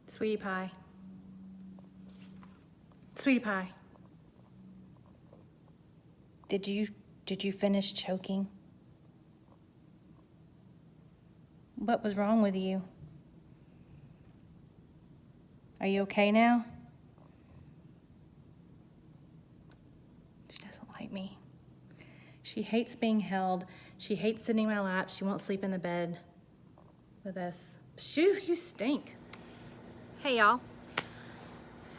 Sweetie pie. Sweetie pie. Did you finish choking? What was wrong with you? Are you okay now? She doesn't like me. She hates being held. She hates sitting in my lap. She won't sleep in the bed with us. Shoo, you stink. Hey y'all.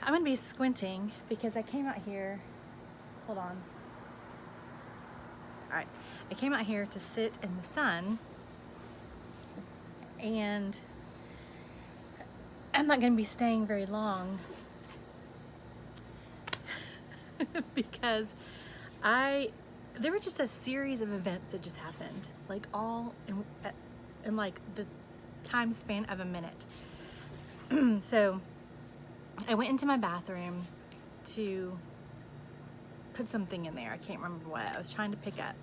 I'm gonna be squinting because I came out here, hold on. All right, I came out here to sit in the sun, and I'm not gonna be staying very long because there was just a series of events that just happened, like all in like the time span of a minute. So I went into my bathroom to put something in there. I can't remember what I was trying to pick up.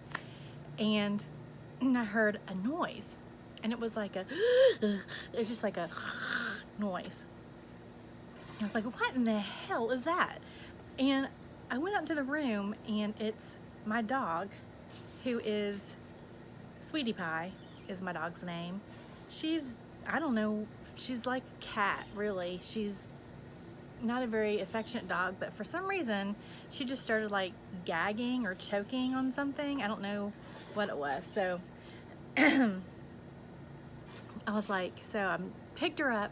And I heard a noise. And it was like it's just like a noise. I was like, what in the hell is that? And I went out to the room, and it's my dog, who is Sweetie Pie, is my dog's name. I don't know, she's like a cat, really. She's not a very affectionate dog, but for some reason, she just started like gagging or choking on something. I don't know what it was. So I was like, so I picked her up,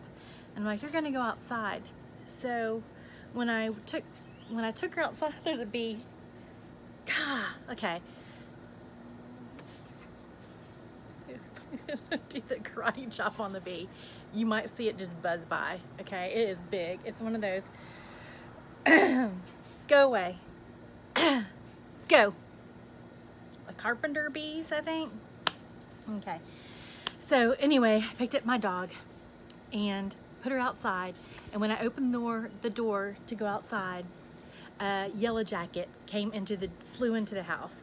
and I'm like, you're gonna go outside. So when I took her outside, there's a bee. Okay. Do the karate chop on the bee. You might see it just buzz by. Okay, it is big. It's one of those. Go away. Go. A carpenter bees, I think. Okay. So anyway, I picked up my dog and put her outside. And when I opened the door to go outside, a yellow jacket flew into the house.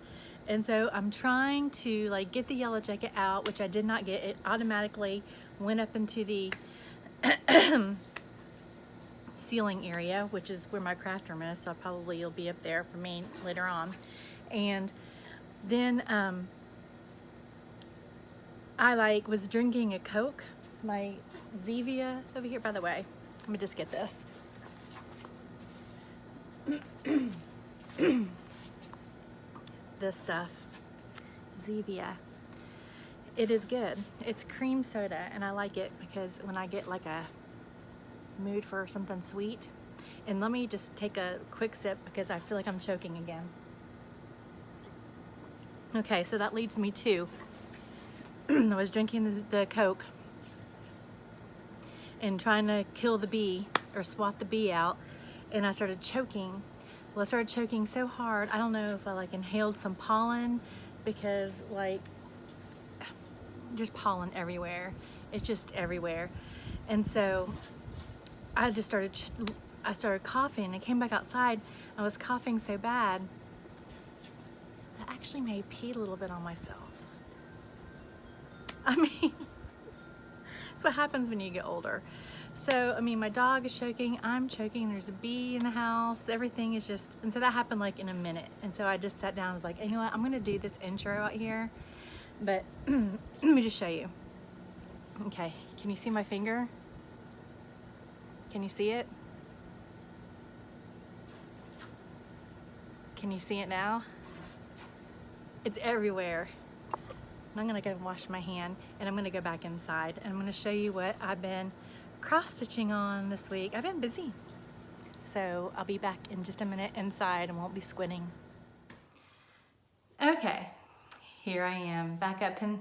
And so I'm trying to like get the yellow jacket out, which I did not get. It automatically went up into the ceiling area, which is where my craft room is. So probably you'll be up there for me later on. And then I was drinking a Coke, my Zevia over here. By the way, let me just get this. This stuff, Zevia. It is good. It's cream soda, and I like it because when I get like a mood for something sweet, and let me just take a quick sip because I feel like I'm choking again. Okay, so that leads me to, I was drinking the Coke and trying to kill the bee or swat the bee out, and I started choking. Well, I started choking so hard, I don't know if I like inhaled some pollen, because like there's pollen everywhere. It's just everywhere. And so I just started coughing. I came back outside. I was coughing so bad I actually may have peed a little bit on myself. I mean, that's what happens when you get older. So, I mean, my dog is choking, I'm choking, there's a bee in the house, everything is just, and so that happened like in a minute. And so I just sat down and was like, you know what, I'm gonna do this intro out here, but let me just show you. Okay, can you see my finger? Can you see it? Can you see it now? It's everywhere. And I'm gonna go wash my hand, and I'm gonna go back inside, and I'm gonna show you what I've been cross-stitching on this week. I've been busy. So I'll be back in just a minute inside and won't be squinting. Okay, here I am back up in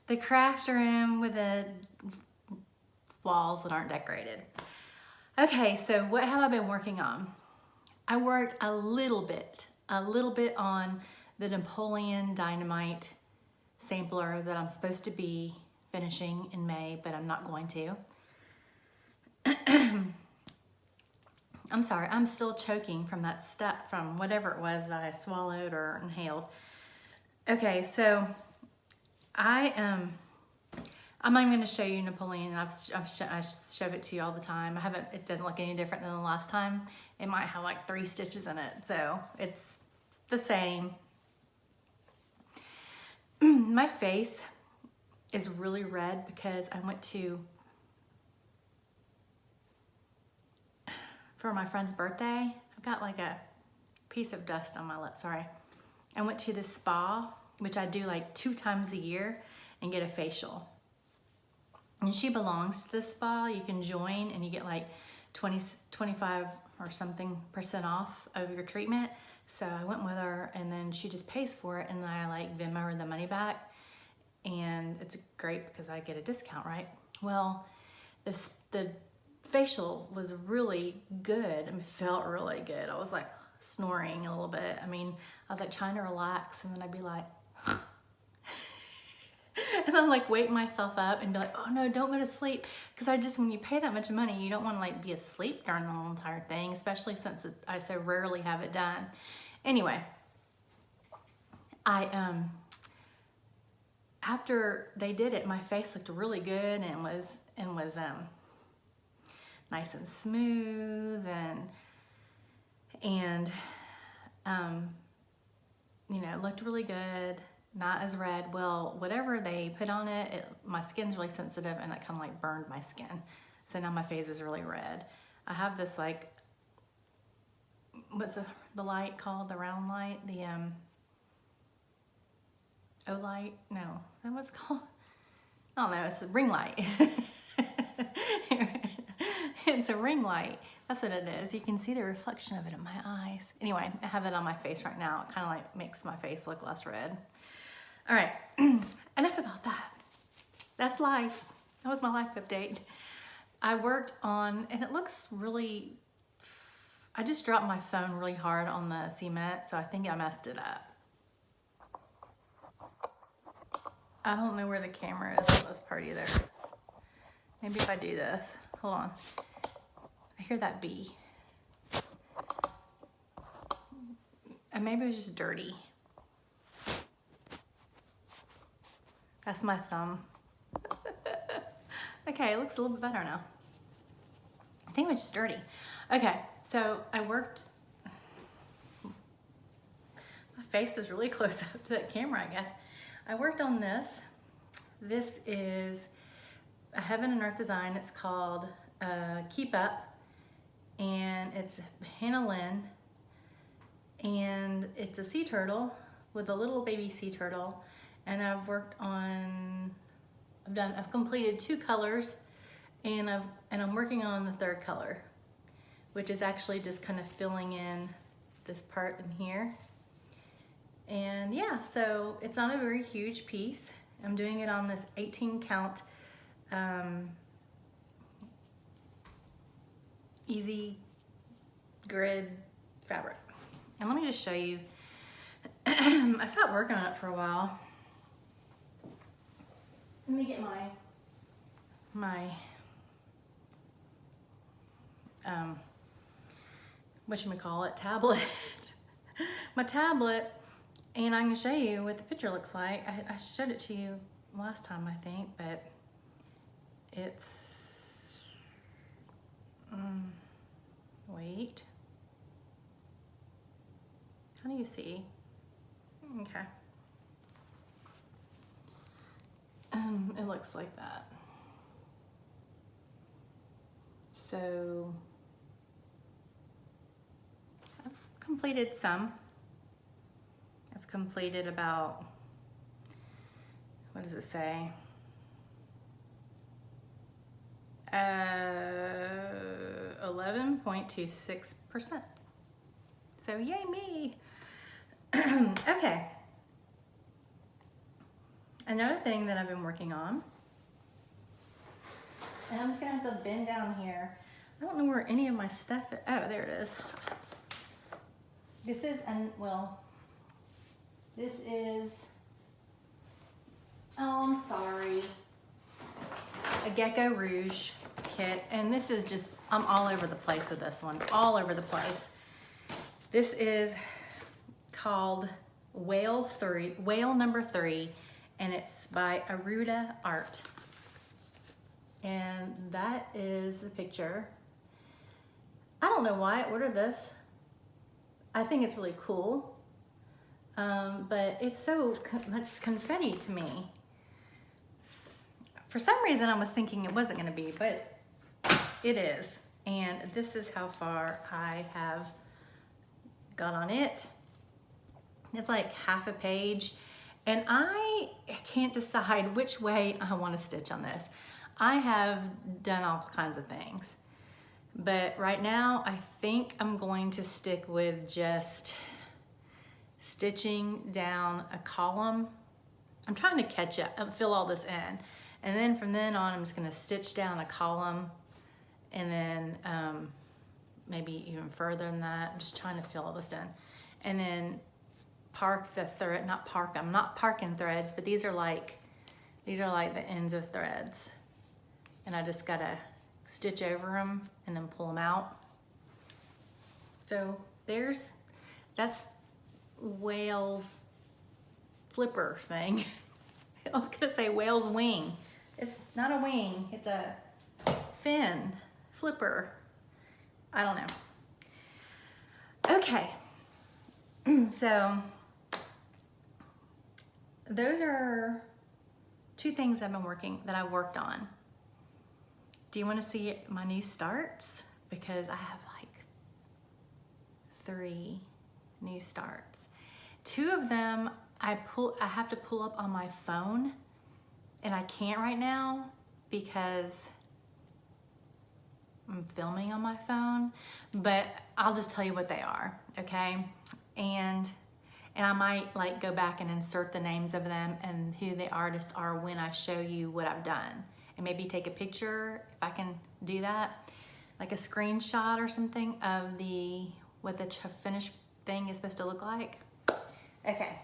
the craft room with the walls that aren't decorated. Okay, so what have I been working on? I worked a little bit on the Napoleon Dynamite sampler that I'm supposed to be finishing in May, but I'm not going to. I'm sorry, I'm still choking from that stuff, from whatever it was that I swallowed or inhaled. Okay, so I I'm not even going to show you Napoleon. I show it to you all the time. It doesn't look any different than the last time. It might have like 3 stitches in it, so it's the same. My face is really red because I went for my friend's birthday. I've got like a piece of dust on my lip, sorry. I went to the spa, which I do like 2 times a year, and get a facial. And she belongs to the spa. You can join and you get like 25 or something % off of your treatment. So I went with her, and then she just pays for it, and then I like Venmo her the money back. And it's great because I get a discount, right? Well, the facial was really good. It felt really good. I was like snoring a little bit. I mean, I was like trying to relax, and then I'd be like, and then like wake myself up and be like, oh no, don't go to sleep. Because when you pay that much money, you don't want to like be asleep during the whole entire thing, especially since I so rarely have it done. Anyway, after they did it, my face looked really good, and was nice and smooth, and you know, it looked really good. Not as red. Well, whatever they put on it, my skin's really sensitive, and it kind of like burned my skin. So now my face is really red. I have this like, what's the light called? The round light? The O-light? No, that was called? I don't know, it's a ring light. It's a ring light. That's what it is. You can see the reflection of it in my eyes. Anyway, I have it on my face right now. It kind of like makes my face look less red. All right, enough about that. That's life. That was my life update. I worked on, and it looks really, I just dropped my phone really hard on the cement, so I think I messed it up. I don't know where the camera is on this part either. Maybe if I do this, hold on. I hear that bee. And maybe it was just dirty. That's my thumb. Okay, it looks a little bit better now. I think it was just dirty. Okay, so I worked, my face is really close up to that camera, I guess. I worked on this. This is a Heaven and Earth design. It's called Keep Up, and it's Hannah Lynn, and it's a sea turtle with a little baby sea turtle. And I've worked on, I've completed 2 colors, and I'm working on the 3rd color, which is actually just kind of filling in this part in here. And yeah, so it's not a very huge piece. I'm doing it on this 18 count easy grid fabric. And let me just show you. I stopped working on it for a while. Let me get my whatchamacallit, tablet. My tablet, and I'm gonna show you what the picture looks like. I showed it to you last time, I think, but it's, wait. How do you see? Okay. It looks like that. So I've completed some. I've completed about, what does it say? 11.26%. So yay me. Okay. Another thing that I've been working on, and I'm just gonna have to bend down here. I don't know where any of my stuff is. Oh, there it is. This is, this is, oh, I'm sorry, a Gecko Rouge kit. And this is just, I'm all over the place with this one, all over the place. This is called Whale number 3, and it's by Aruda Art. And that is the picture. I don't know why I ordered this. I think it's really cool, but it's so much confetti to me. For some reason, I was thinking it wasn't gonna be, but it is. And this is how far I have got on it. It's like half a page. And I can't decide which way I want to stitch on this. I have done all kinds of things. But right now, I think I'm going to stick with just stitching down a column. I'm trying to catch up, fill all this in. And then from then on, I'm just gonna stitch down a column and then maybe even further than that. I'm just trying to fill all this in. And then park the thread, I'm not parking threads, but these are like the ends of threads. And I just gotta stitch over them and then pull them out. So that's whale's flipper thing. I was gonna say whale's wing. It's not a wing, it's a fin flipper. I don't know. Okay, so those are two things that I worked on. Do you want to see my new starts? Because I have like 3 new starts. 2 of them I have to pull up on my phone, and I can't right now because I'm filming on my phone, but I'll just tell you what they are, okay? And I might like go back and insert the names of them and who the artists are when I show you what I've done. And maybe take a picture, if I can do that, like a screenshot or something of what the finished thing is supposed to look like. Okay.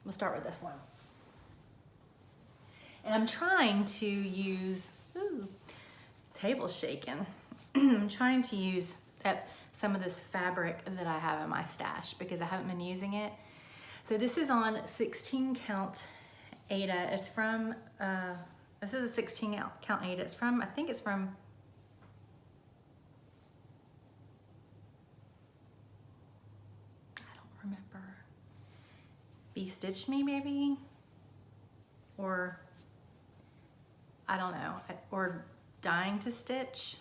We'll start with this one. And I'm trying to use, table shaking. I'm trying to use some of this fabric that I have in my stash because I haven't been using it. So this is on 16 count Aida. It's from, this is a 16 count Aida. It's from, I think it's from, I don't remember. Be Stitch Me maybe? Or, I don't know, or Dying to Stitch.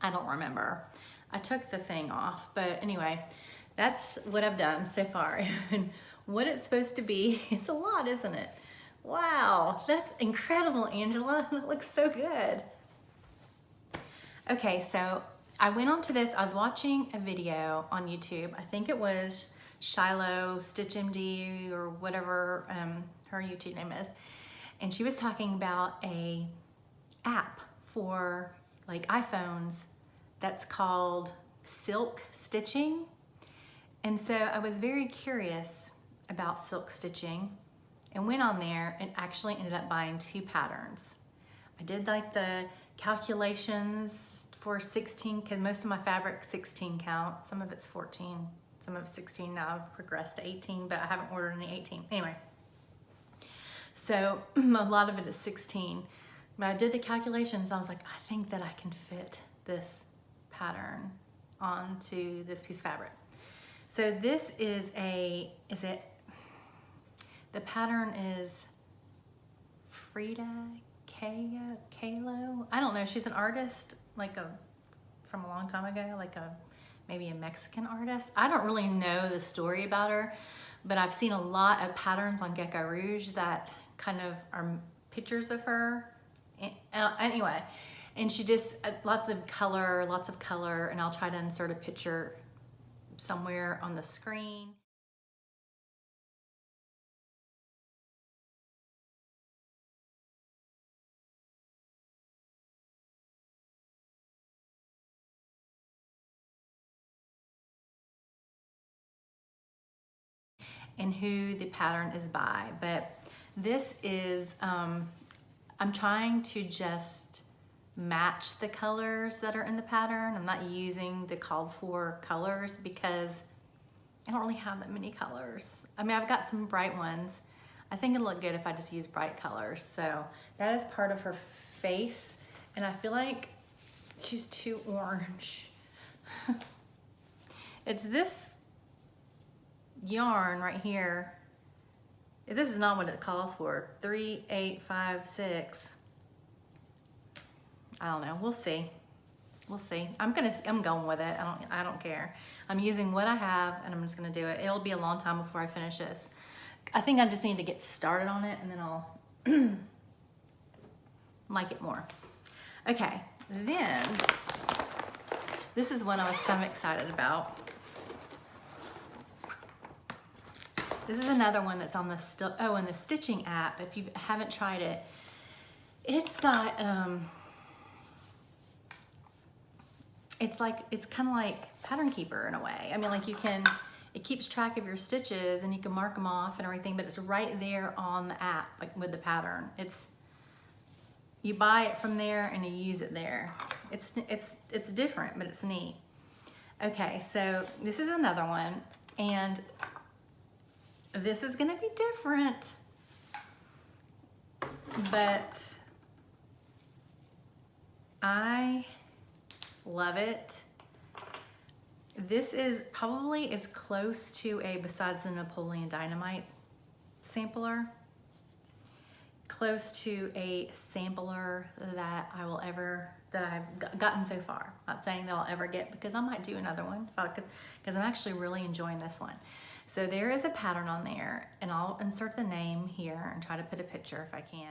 I don't remember. I took the thing off, but anyway, that's what I've done so far. And what it's supposed to be, it's a lot, isn't it? Wow, that's incredible, Angela. That looks so good. Okay, so I went on to this. I was watching a video on YouTube. I think it was Shiloh Stitch MD or whatever her YouTube name is. And she was talking about a app for like iPhones that's called silk stitching. And so I was very curious about silk stitching and went on there and actually ended up buying 2 patterns. I did like the calculations for 16, because most of my fabric 16 count. Some of it's 14, some of it's 16. Now I've progressed to 18, but I haven't ordered any 18. Anyway, so a lot of it is 16. But I did the calculations. I was like, I think that I can fit this pattern onto this piece of fabric. So this is the pattern is Frida Kahlo. I don't know, she's an artist, from a long time ago, maybe a Mexican artist. I don't really know the story about her, but I've seen a lot of patterns on Gecko Rouge that kind of are pictures of her. Anyway, and she just, lots of color, and I'll try to insert a picture somewhere on the screen. And who the pattern is by, but this is, I'm trying to just match the colors that are in the pattern. I'm not using the called for colors because I don't really have that many colors. I mean, I've got some bright ones, I think it'll look good if I just use bright colors. So that is part of her face, and I feel like she's too orange. It's this yarn right here. This is not what it calls for. 3, 8, 5, 6. I don't know. We'll see. We'll see. I'm going with it. I don't care. I'm using what I have, and I'm just gonna do it. It'll be a long time before I finish this. I think I just need to get started on it, and then I'll like it more. Okay, then this is one I was kind of excited about. This is another one that's on the in the stitching app. If you haven't tried it, it's got it's kind of like Pattern Keeper in a way. I mean, like it keeps track of your stitches and you can mark them off and everything, but it's right there on the app, like with the pattern. You buy it from there and you use it there. It's different, but it's neat. Okay, so this is another one, and this is gonna be different, but I love it. This is probably as close to besides the Napoleon Dynamite sampler, close to a sampler that I've gotten so far. Not saying that I'll ever get, because I might do another one, because I'm actually really enjoying this one. So there is a pattern on there, and I'll insert the name here and try to put a picture if I can.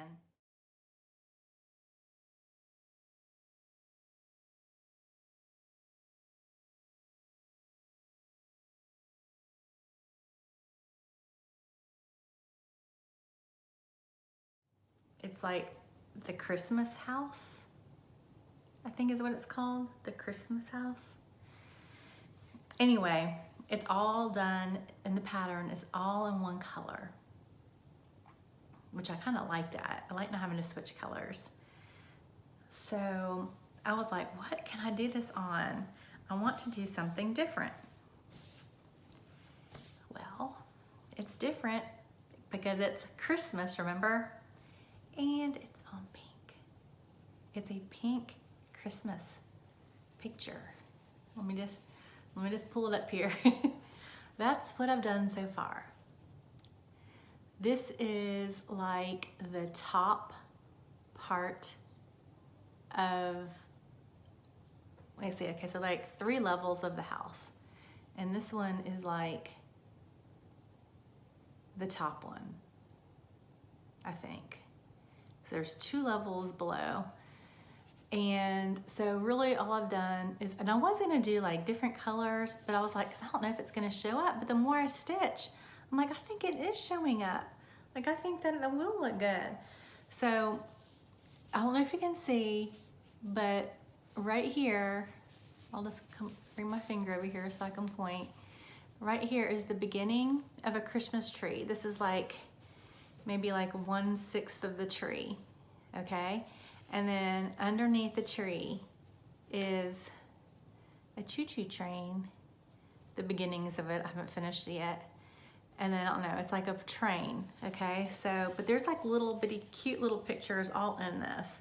It's like the Christmas house, I think is what it's called, the Christmas house. Anyway, it's all done, and the pattern is all in one color, which I kind of like that. I like not having to switch colors. So I was like, what can I do this on? I want to do something different. Well, it's different because it's Christmas, remember? And it's on pink. It's a pink Christmas picture. Let me just pull it up here. That's what I've done so far. This is like the top part of, let's see, okay, so like 3 levels of the house. And this one is like the top one, I think. So there's 2 levels below. And so really all I've done is, and I was gonna do like different colors, but I was like, cause I don't know if it's gonna show up, but the more I stitch, I'm like, I think it is showing up. Like, I think that it will look good. So I don't know if you can see, but right here, I'll just bring my finger over here so I can point. Right here is the beginning of a Christmas tree. This is like, maybe like 1/6 of the tree, okay? And then underneath the tree is a choo-choo train, the beginnings of it. I haven't finished it yet. And then, I don't know, it's like a train, okay? So, but there's like little bitty cute little pictures all in this.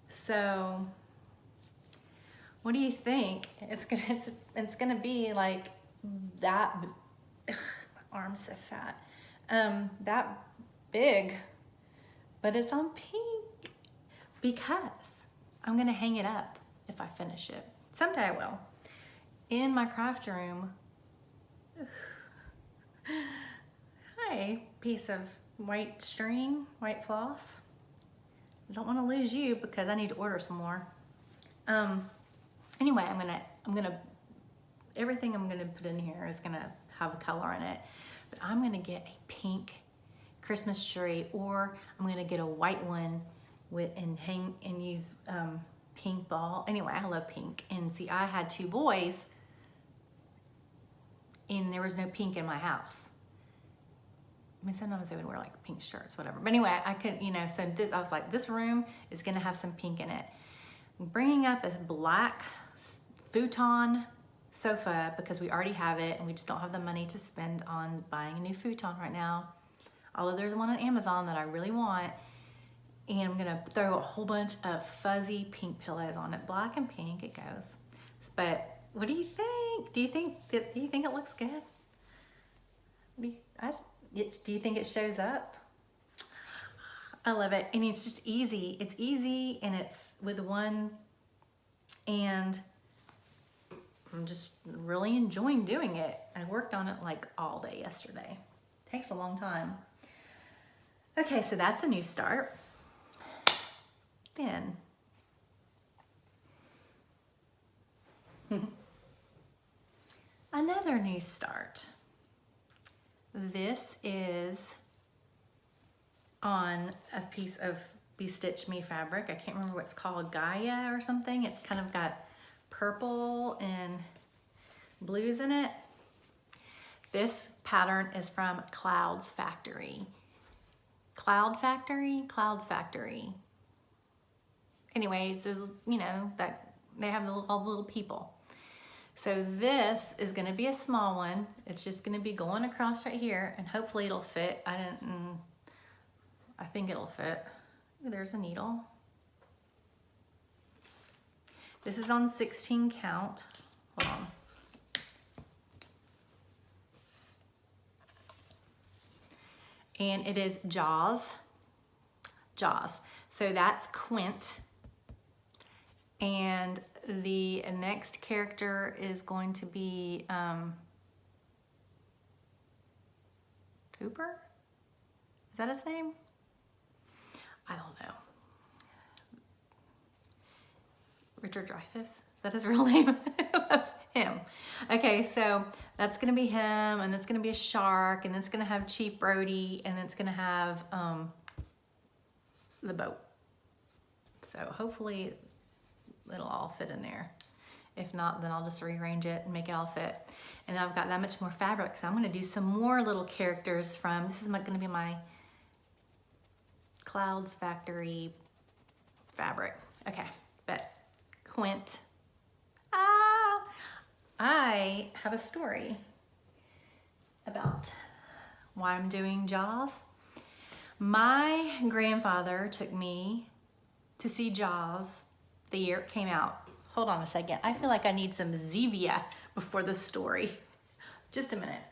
So, what do you think? It's gonna be like that, ugh, my arm's so fat. That big, but it's on pink because I'm gonna hang it up if I finish it. Someday I will. In my craft room. Hi, piece of white string, white floss. I don't want to lose you because I need to order some more. Anyway, everything I'm gonna put in here is gonna have a color in it, but I'm gonna get a pink Christmas tree, or I'm gonna get a white one and use pink ball. Anyway, I love pink, and see, I had 2 boys, and there was no pink in my house. I mean, sometimes they would wear like pink shirts, whatever. But anyway, I could, so I was like, this room is gonna have some pink in it. I'm bringing up a black futon sofa because we already have it and we just don't have the money to spend on buying a new futon right now. although there's one on Amazon that I really want. And I'm gonna throw a whole bunch of fuzzy pink pillows on it. Black and pink, it goes. But what do you think? Do you think it looks good? Do you think it shows up? I love it, and it's just easy. It's easy, and it's with one, and I'm just really enjoying doing it. I worked on it like all day yesterday. Takes a long time. Okay, so that's a new start. Then another new start. This is on a piece of Bestitch Me fabric. I can't remember what it's called, Gaia or something. It's kind of got purple and blues in it. This pattern is from Clouds Factory. Clouds Factory. Anyways, there's, you know, that they have all the little people. So this is gonna be a small one. It's just gonna be going across right here, and hopefully it'll fit. I think it'll fit. There's a needle. This is on 16 count. Hold on. And it is Jaws. So that's Quint. And the next character is going to be Cooper? Is that his name? I don't know. Richard Dreyfuss? Is that his real name? That's him. Okay, so that's gonna be him, and that's gonna be a shark, and it's gonna have Chief Brody, and it's gonna have the boat. So hopefully it'll all fit in there. If not, then I'll just rearrange it and make it all fit. And I've got that much more fabric, so I'm gonna do some more little characters from, this is gonna be my Clouds Factory fabric. Okay, but Quint. I have a story about why I'm doing Jaws. My grandfather took me to see Jaws the year it came out. Hold on a second. I feel like I need some Zevia before the story. Just a minute.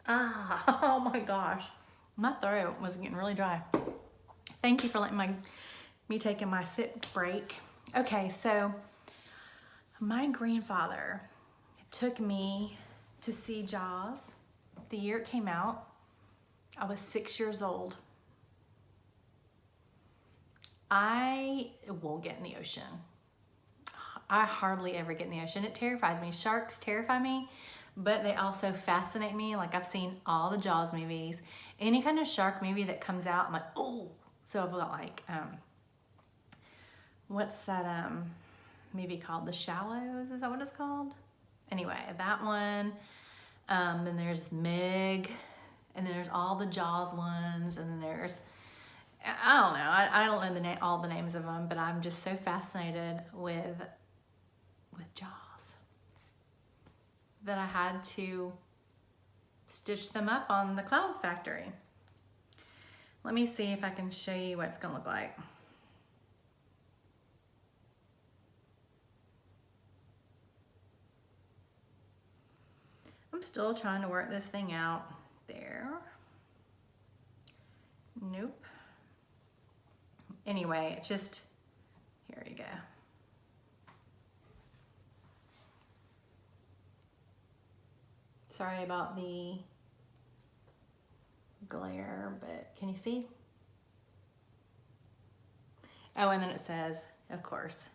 Oh my gosh. My throat was getting really dry. Thank you for letting me taking my sip break. Okay, so my grandfather took me to see Jaws the year it came out. I was 6 years old. I will get in the ocean. I hardly ever get in the ocean. It terrifies me. Sharks terrify me, but they also fascinate me. Like, I've seen all the Jaws movies. Any kind of shark movie that comes out, I'm like, oh. So I've got like, what's that movie called? The Shallows, is that what it's called? Anyway, that one. Then there's Meg, and then there's all the Jaws ones, and then there's, I don't know. I don't know all the names of them, but I'm just so fascinated with Jaws that I had to stitch them up on the Clouds Factory. Let me see if I can show you what it's gonna look like. I'm still trying to work this thing out. There. Nope. Anyway, it's just, here you go. Sorry about the glare, but can you see? Oh, and then it says, of course,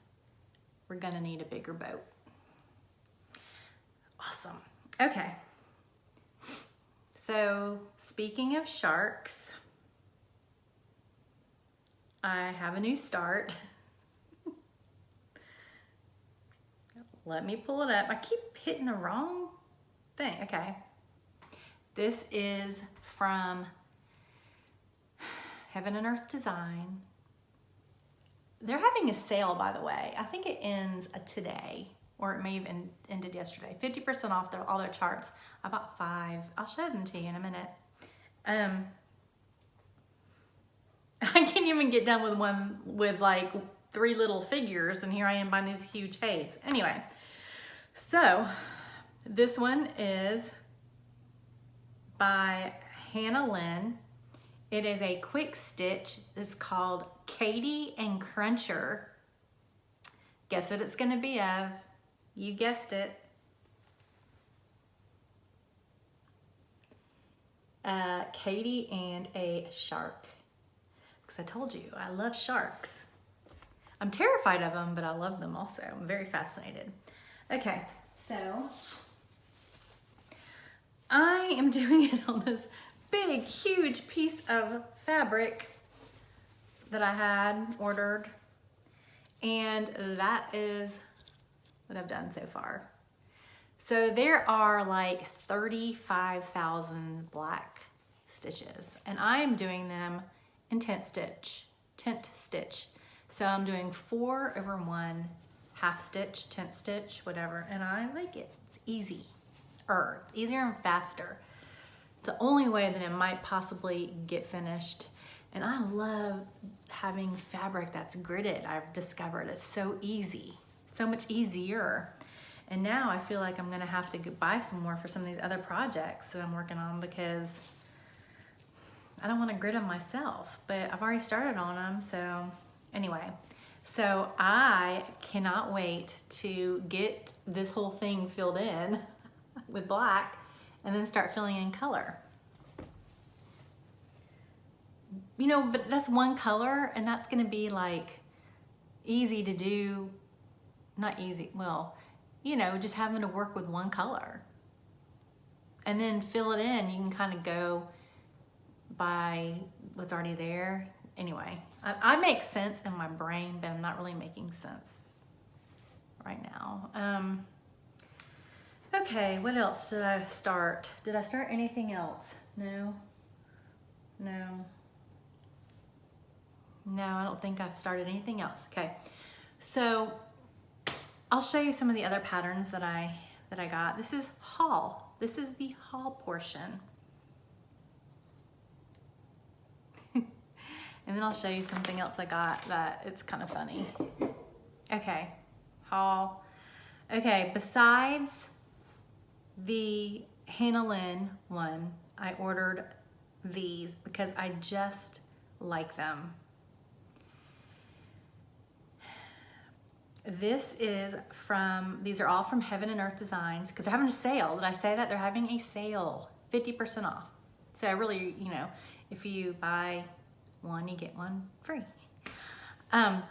we're gonna need a bigger boat. Awesome. Okay. So, speaking of sharks, I have a new start. Let me pull it up. I keep hitting the wrong thing. Okay. This is from Heaven and Earth Design. They're having a sale, by the way. I think it ends today. or it may have ended yesterday. 50% off all their charts. I bought 5. I'll show them to you in a minute. I can't even get done with one with like 3 little figures, and here I am buying these huge HAEDs. Anyway, so this one is by Hannah Lynn. It is a quick stitch. It's called Katie and Cruncher. Guess what it's gonna be of? You guessed it. Katie and a shark. Because I told you, I love sharks. I'm terrified of them, but I love them also. I'm very fascinated. Okay, so I am doing it on this big, huge piece of fabric that I had ordered. And that is what I've done so far. So there are like 35,000 black stitches, and I am doing them in tent stitch. So I'm doing 4/1 half stitch, tent stitch, whatever, and I like it. It's easier and faster. It's the only way that it might possibly get finished. And I love having fabric that's gridded. I've discovered it's so easy, so much easier. And now I feel like I'm gonna have to buy some more for some of these other projects that I'm working on, because I don't wanna grid them myself, but I've already started on them. So anyway, so I cannot wait to get this whole thing filled in with black and then start filling in color. You know, but that's one color, and that's gonna be like easy to do. Not easy, well, you know, just having to work with one color. And then fill it in, you can kind of go by what's already there. Anyway, I make sense in my brain, but I'm not really making sense right now. Okay, what else did I start? Did I start anything else? No, I don't think I've started anything else. Okay, so I'll show you some of the other patterns that I got. This is haul. This is the haul portion. And then I'll show you something else I got that it's kind of funny. Okay, haul. Okay, besides the Hannah Lynn one, I ordered these because I just like them. These are all from Heaven and Earth Designs, because they're having a sale. Did I say that? They're having a sale, 50% off. So I really, you know, if you buy one, you get one free.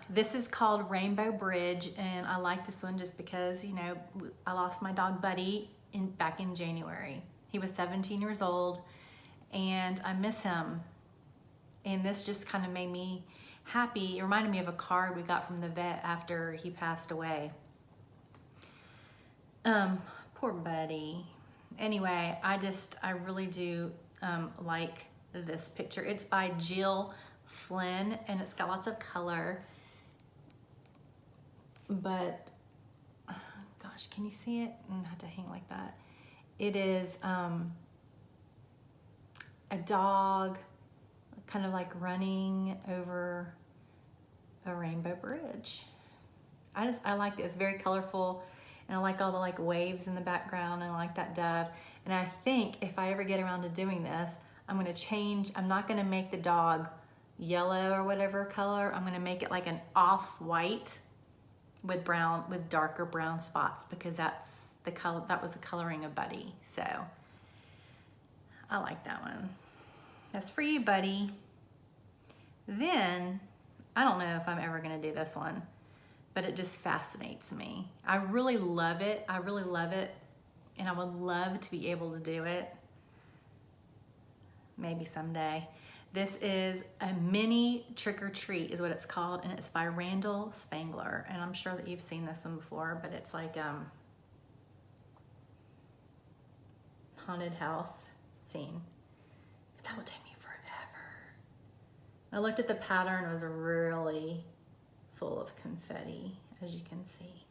This is called Rainbow Bridge, and I like this one just because, you know, I lost my dog Buddy back in January. He was 17 years old, and I miss him. And this just kind of made me happy. It reminded me of a card we got from the vet after he passed away. Poor Buddy. Anyway, I really do like this picture. It's by Jill Flynn, and it's got lots of color. But, gosh, can you see it? I have to hang like that. It is a dog kind of like running over a rainbow bridge. I liked it. It's very colorful, and I like all the like waves in the background, and I like that dove. And I think if I ever get around to doing this, I'm gonna change. I'm not gonna make the dog yellow or whatever color. I'm gonna make it like an off-white with brown, with darker brown spots, because that's the color, that was the coloring of Buddy. So I like that one. That's for you, Buddy. Then, I don't know if I'm ever gonna do this one, but it just fascinates me. I really love it. I really love it, and I would love to be able to do it. Maybe someday. This is a mini trick or treat is what it's called, and it's by Randall Spangler. And I'm sure that you've seen this one before, but it's like haunted house scene. That would take me forever. I looked at the pattern, it was really full of confetti, as you can see.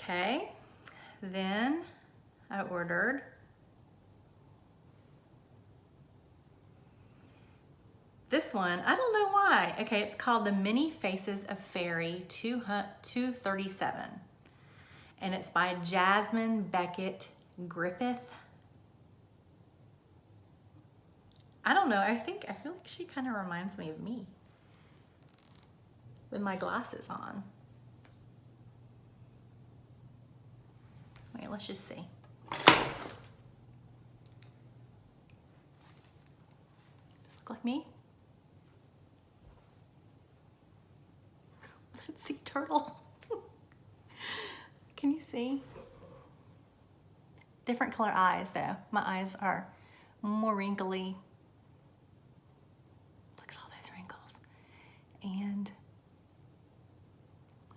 Okay, then I ordered this one. I don't know why. Okay, it's called the Many Faces of Fairy 237. And it's by Jasmine Beckett Griffith. I don't know, I feel like she kind of reminds me of me with my glasses on. Wait, let's just see. Does it look like me? That sea turtle. Can you see? Different color eyes though. My eyes are more wrinkly. Look at all those wrinkles. And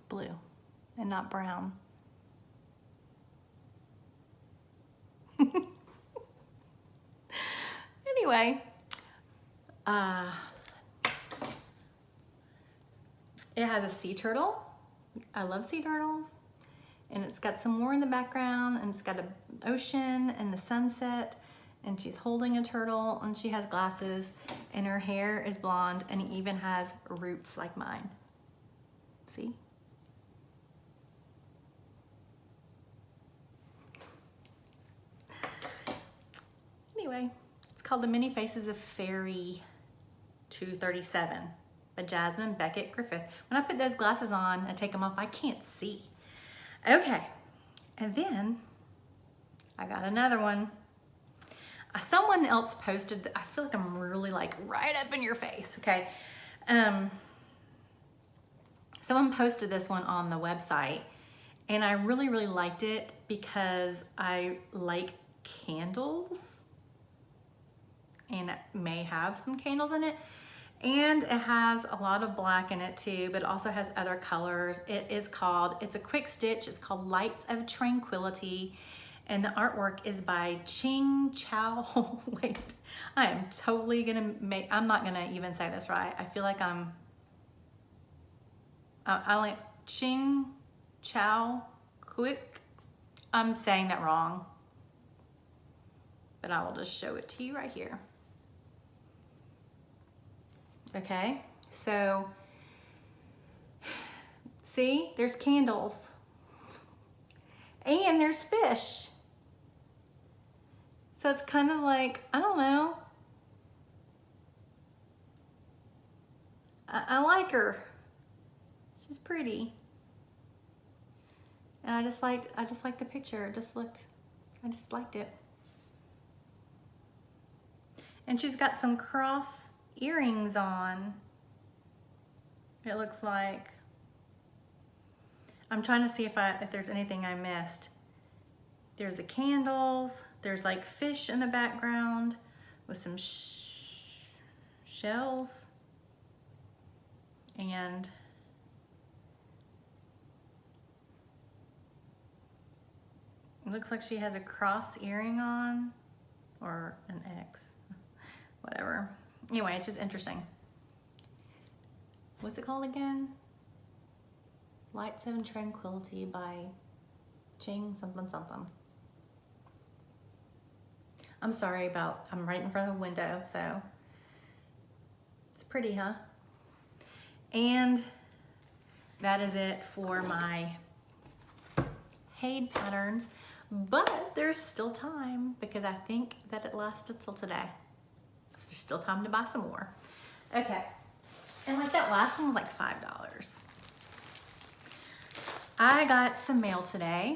blue and not brown. Anyway, it has a sea turtle. I love sea turtles. And it's got some more in the background, and it's got an ocean and the sunset, and she's holding a turtle, and she has glasses, and her hair is blonde, and it even has roots like mine. See? Anyway, it's called The Many Faces of Fairy 237 by Jasmine Beckett Griffith. When I put those glasses on and take them off, I can't see. Okay, and then I got another one. Someone else posted, I feel like I'm really like right up in your face, okay? Someone posted this one on the website, and I really, really liked it because I like candles, and it may have some candles in it. And it has a lot of black in it too, but it also has other colors. It's a quick stitch. It's called Lights of Tranquility. And the artwork is by Ching Chow. Wait, I am totally I'm not gonna even say this right. I feel like I like Ching Chow Quick. I'm saying that wrong, but I will just show it to you right here. Okay, so see, there's candles and there's fish. So it's kind of like, I don't know. I like her. She's pretty. And I just liked the picture. I just liked it. And she's got some cross earrings on. It looks like. I'm trying to see if there's anything I missed. There's the candles. There's like fish in the background with some shells. And it looks like she has a cross earring on, or an X, whatever. Anyway, it's just interesting. What's it called again? Lights of Tranquility by Ching something something. I'm sorry about, I'm right in front of a window, so it's pretty, huh? And that is it for my HAED patterns, but there's still time because I think that it lasted till today. So there's still time to buy some more. Okay, and like that last one was like $5. I got some mail today.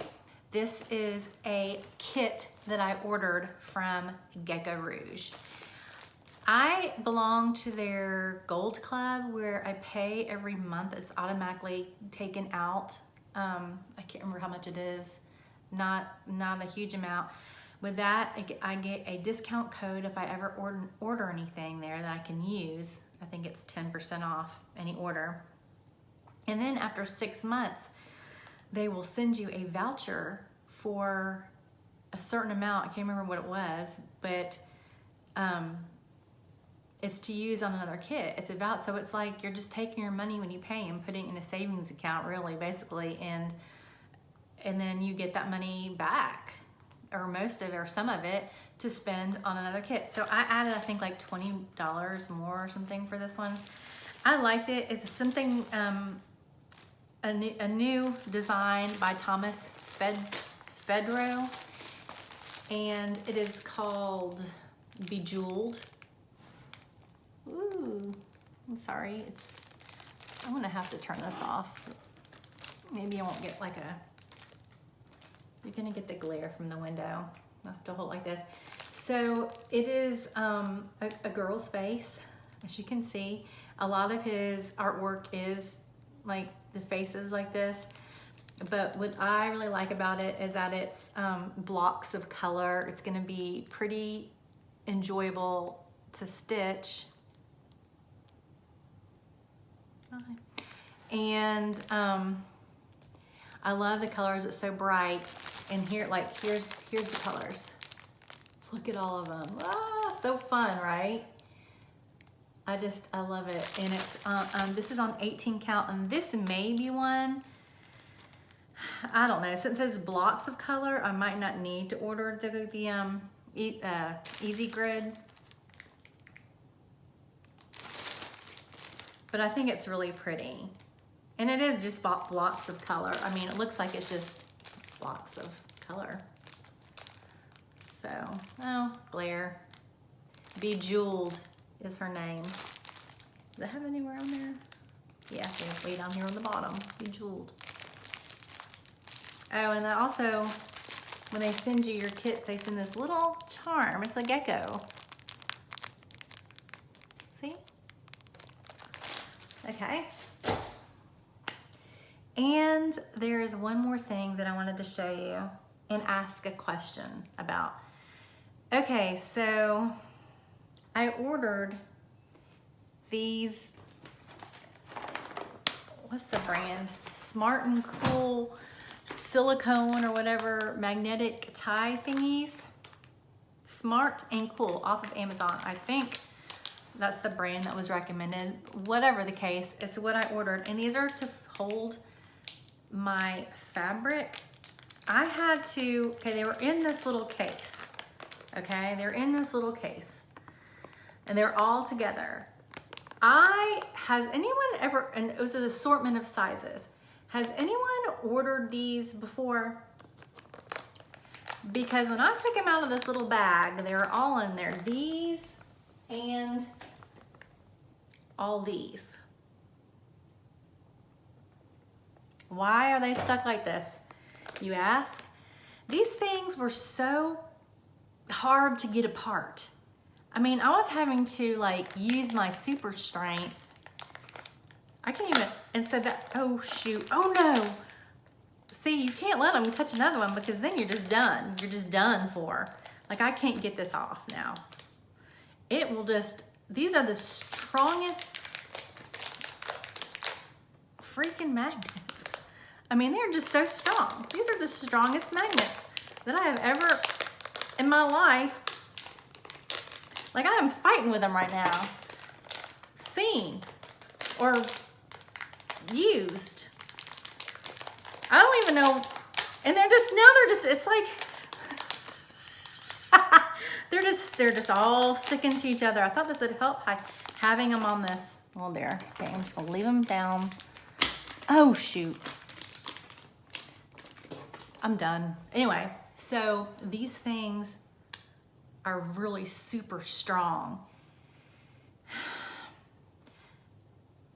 This is a kit that I ordered from Gecko Rouge. I belong to their Gold Club where I pay every month. It's automatically taken out. I can't remember how much it is. Not a huge amount. With that, I get a discount code if I ever order anything there that I can use. I think it's 10% off any order. And then after 6 months, they will send you a voucher for a certain amount. I can't remember what it was, but it's to use on another kit. It's about, so it's like you're just taking your money when you pay and putting it in a savings account, really, basically, and and then you get that money back, or most of it, or some of it, to spend on another kit. So I added, I think, like $20 more or something for this one. I liked it. It's something, a new design by Thomas Fedro, and it is called Bejeweled. Ooh, I'm sorry. I'm gonna have to turn this off. Maybe I won't get like you're gonna get the glare from the window. I have to hold it like this. So it is a girl's face, as you can see. A lot of his artwork is like the faces like this, but what I really like about it is that it's blocks of color. It's gonna be pretty enjoyable to stitch. And I love the colors. It's so bright. And here, like, here's the colors. Look at all of them. Ah, so fun, right? I love it. And it's this is on 18 count, and this may be one, I don't know, since it says blocks of color, I might not need to order the Easy Grid. But I think it's really pretty. And it is just blocks of color. I mean, it looks like it's just blocks of color. So, oh, glare. Bejeweled is her name. Does it have anywhere on there? Yeah, it's way down here on the bottom. Bejeweled. Oh, and then also, when they send you your kits, they send this little charm. It's a gecko. See? Okay. And there's one more thing that I wanted to show you and ask a question about. Okay, so I ordered these, what's the brand? Smart and Cool silicone or whatever magnetic tie thingies. Smart and Cool off of Amazon. I think that's the brand that was recommended. Whatever the case, it's what I ordered. And these are to hold my fabric. I had to, okay, they were in this little case. Okay, they're in this little case. And they're all together. Has anyone ever, and it was an assortment of sizes. Has anyone ordered these before? Because when I took them out of this little bag, they were all in there. These and all these. Why are they stuck like this, you ask? These things were so hard to get apart. I mean, I was having to like use my super strength. I can't even, and so that, oh shoot, oh no. See, you can't let them touch another one because then you're just done. You're just done for. Like, I can't get this off now. It will just, these are the strongest freaking magnets. I mean, they're just so strong. These are the strongest magnets that I have ever in my life. Like, I am fighting with them right now. Seen or used. I don't even know. And they're just, it's like, they're just all sticking to each other. I thought this would help by having them on this. Well, there. Okay, I'm just gonna leave them down. Oh, shoot. I'm done. Anyway, so these things are really super strong.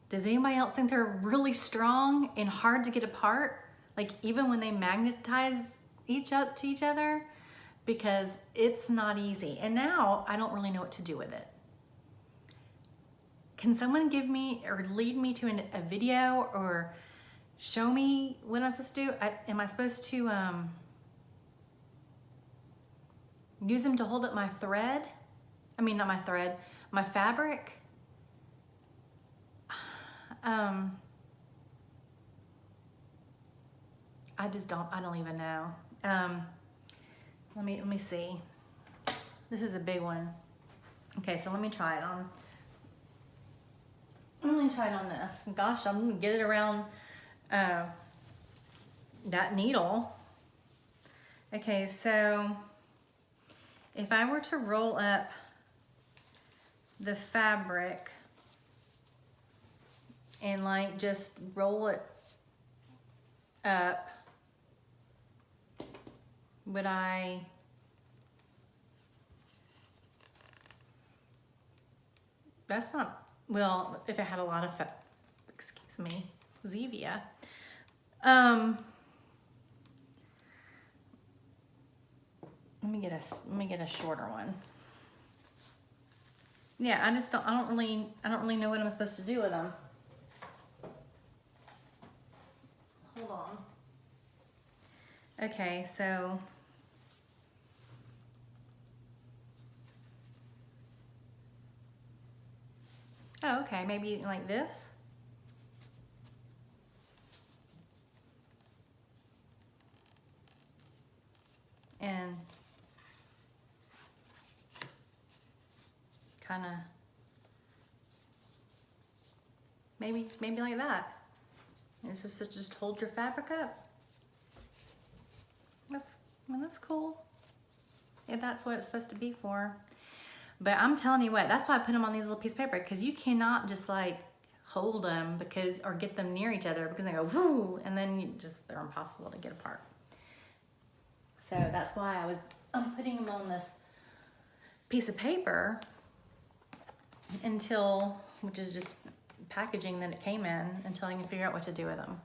Does anybody else think they're really strong and hard to get apart? Like, even when they magnetize to each other? Because it's not easy. And now I don't really know what to do with it. Can someone give me or lead me to a video or show me what I'm supposed to do? Am I supposed to use them to hold up my thread? I mean, not my thread, my fabric? I don't even know. Let me see. This is a big one. Okay, so let me try it on. Let me try it on this. Gosh, I'm gonna get it around that needle. Okay, so if I were to roll up the fabric and like just roll it up, would I, that's not, well, if it had a lot of, excuse me, Zevia. Let me get a shorter one. Yeah, I don't really know what I'm supposed to do with them. Hold on. Okay, so oh, okay, maybe like this. And kind of maybe like that. It's just hold your fabric up. That's cool. If that's what it's supposed to be for. But I'm telling you what, that's why I put them on these little pieces of paper, because you cannot just like hold them or get them near each other, because they go whoo, and then they're impossible to get apart. So that's why I'm putting them on this piece of paper which is just packaging that it came in, until I can figure out what to do with them.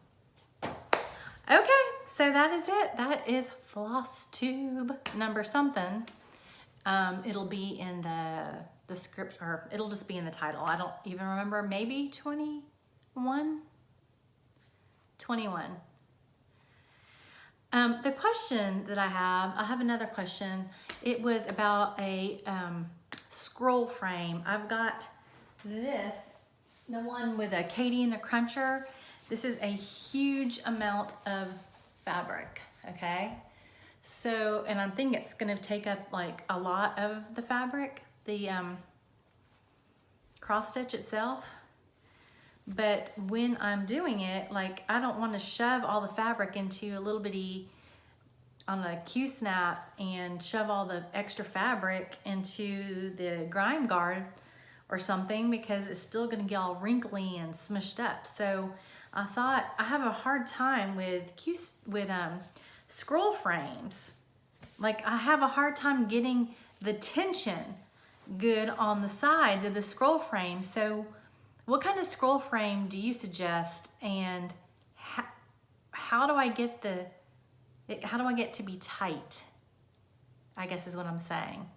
Okay, so that is it. That is FlossTube number something. It'll be in the script, or it'll just be in the title. I don't even remember, maybe 21? 21. The question that I have another question. It was about a scroll frame. I've got this, the one with a Katie and the Cruncher. This is a huge amount of fabric, okay? So, and I'm thinking it's gonna take up like a lot of the fabric, the cross stitch itself. But when I'm doing it, like I don't want to shove all the fabric into a little bitty on a Q-snap and shove all the extra fabric into the grime guard or something, because it's still gonna get all wrinkly and smushed up. So I thought, I have a hard time with scroll frames. Like I have a hard time getting the tension good on the sides of the scroll frame. So what kind of scroll frame do you suggest, and how do I get to be tight, I guess is what I'm saying.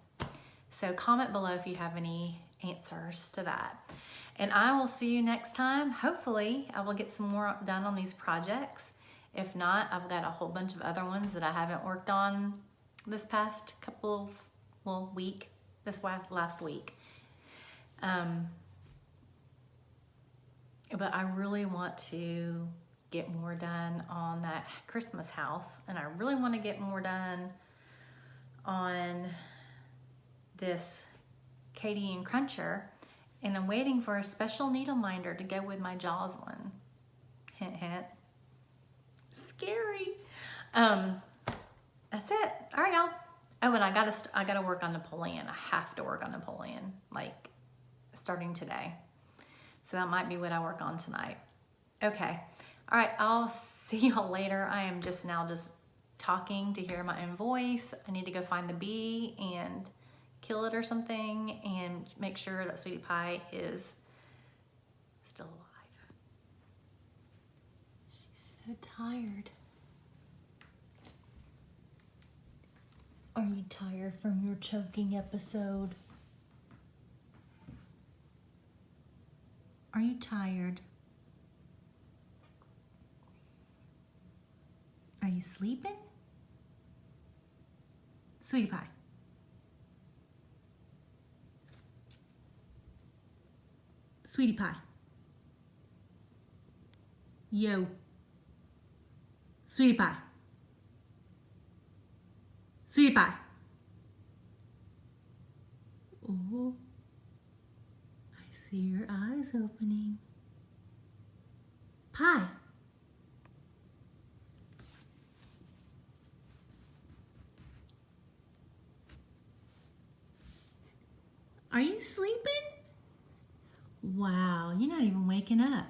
So comment below if you have any answers to that. And I will see you next time. Hopefully I will get some more done on these projects. If not, I've got a whole bunch of other ones that I haven't worked on this past week, this last week. But I really want to get more done on that Christmas house, and I really want to get more done on this Katie and Cruncher, and I'm waiting for a special needle minder to go with my Jaws one. Hint, hint. Scary. That's it. All right, y'all. Oh, and I gotta work on Napoleon. I have to work on Napoleon, like starting today. So that might be what I work on tonight. Okay. All right, I'll see y'all later. I am just talking to hear my own voice. I need to go find the bee and kill it or something, and make sure that Sweetie Pie is still alive. She's so tired. Are you tired from your choking episode? Are you tired? Are you sleeping? Sweetie Pie. Sweetie Pie. Yo. Sweetie Pie. Sweetie Pie. Oh, I see your eyes opening. Pie. Are you sleeping? Wow, you're not even waking up.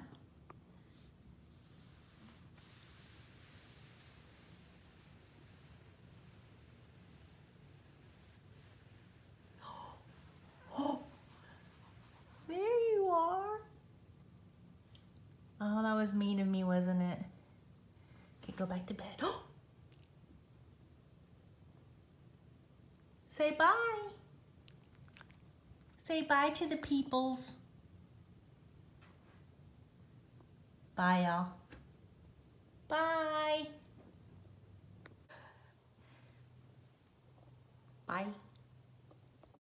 Oh, there you are. Oh, that was mean of me, wasn't it? Okay, go back to bed. Say bye. Say bye to the peoples. Bye, y'all. Bye. Bye.